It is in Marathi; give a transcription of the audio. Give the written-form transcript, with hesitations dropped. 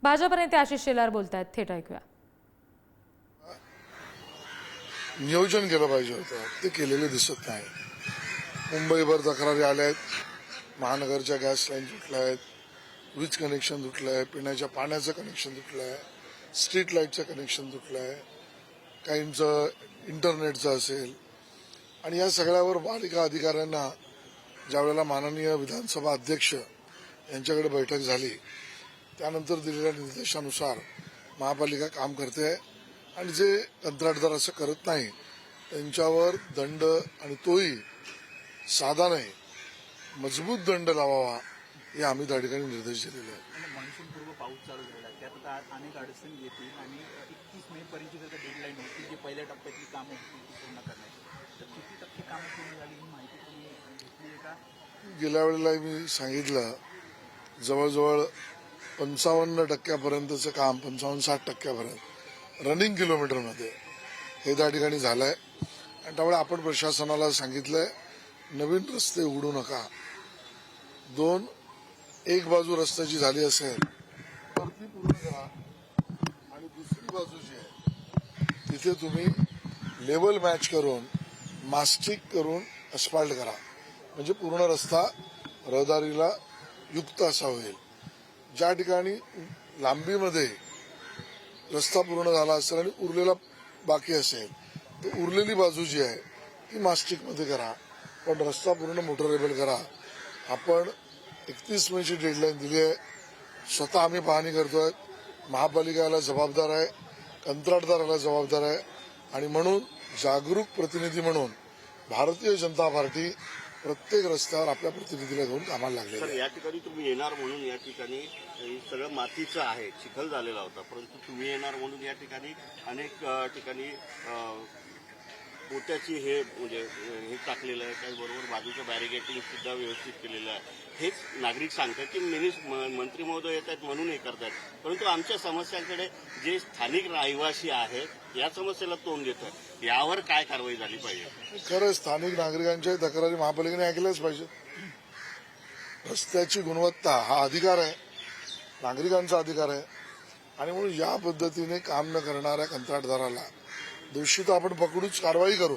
भाजप नेते आशिष शेलार बोलतायत, थेट ऐकूया. नियोजन केलं पाहिजे होतं, ते केलेलं दिसत नाही. मुंबईभर तक्रारी आल्या आहेत, महानगरच्या गॅस लाईन तुटल्या आहेत, वीज कनेक्शन तुटलं आहे, पिण्याच्या पाण्याचं कनेक्शन तुटलं आहे, स्ट्रीट लाईटचं कनेक्शन तुटलं आहे, काहींचं इंटरनेटचं असेल. आणि या सगळ्यावर पालिका अधिकाऱ्यांना ज्यावेळेला माननीय विधानसभा अध्यक्ष यांच्याकडे बैठक झाली त्यानंतर दिलेल्या निर्देशानुसार महापालिका काम करते आहे आणि जे कंत्राटदार असं करत नाही त्यांच्यावर दंड, आणि तोही साधा नाही, मजबूत दंड लावावा, हे आम्ही त्या ठिकाणी निर्देश दिलेले आहेत. मान्सूनपूर्व पाऊस चालू झालेला आहे, त्यात आता अनेक अडचणी येतील आणि 21 मे पर्यंत जर डेडलाईन होती, जी पहिल्या टप्प्यातली कामं होती ती पूर्ण करण्याची, तर किती टक्के कामं पूर्ण झाली ही माहिती तुम्ही घेतली आहे का? गेल्या वेळेला मी सांगितलं, जवळजवळ 55% काम, 55-60% रनिंग किलोमीटरमध्ये हे त्या ठिकाणी झालंय. आणि त्यामुळे आपण प्रशासनाला सांगितलंय, नवीन रस्ते उघडू नका. एक बाजू रस्त्याची झाली असेल तर ती पूर्ण करा, आणि दुसरी बाजू जी आहे तिथे तुम्ही लेवल मॅच करून मास्टिक करून अस्फाल्ट करा, म्हणजे पूर्ण रस्ता रहदारीला युक्त असा होईल. ज्या ठिकाणी लांबीमध्ये रस्ता पूर्ण झाला असेल आणि उरलेला बाकी असेल तर उरलेली बाजू जी आहे ती मास्टिकमध्ये करा, पण रस्ता पूर्ण मोटरेबल करा. आपण 31 मेची डेडलाईन दिली आहे. स्वतः आम्ही पाहणी करतोय. महापालिकेला जबाबदार आहे, कंत्राटदाराला जबाबदार आहे, आणि म्हणून जागरूक प्रतिनिधी म्हणून भारतीय जनता पार्टी प्रत्येक रस्त्यावर आपल्या प्रतिनिधीला घेऊन कामाला लागले. सर, या ठिकाणी तुम्ही येणार म्हणून या ठिकाणी सगळं मातीचं आहे, चिखल झालेला होता, परंतु तुम्ही येणार म्हणून या ठिकाणी अनेक ठिकाणी पोत्याची म्हणजे हे टाकलेलं आहे, त्याचबरोबर बाजूचं बॅरिगेटिंग सुद्धा व्यवस्थित केलेलं आहे. हेच नागरिक सांगतात की मंत्री महोदय येत आहेत म्हणून हे करतात, परंतु आमच्या समस्यांकडे जे स्थानिक रहिवासी आहेत या समस्येला तोंड देतात. यावर काय कारवाई झाली पाहिजे? खरं स्थानिक नागरिकांच्या तक्रारी महापालिकेने ऐकल्याच पाहिजे. रस्त्याची गुणवत्ता हा अधिकार आहे, नागरिकांचा अधिकार आहे, आणि म्हणून या पद्धतीने काम न करणाऱ्या कंत्राटदाराला दोषी तर आपण पकडूच, कारवाई करू.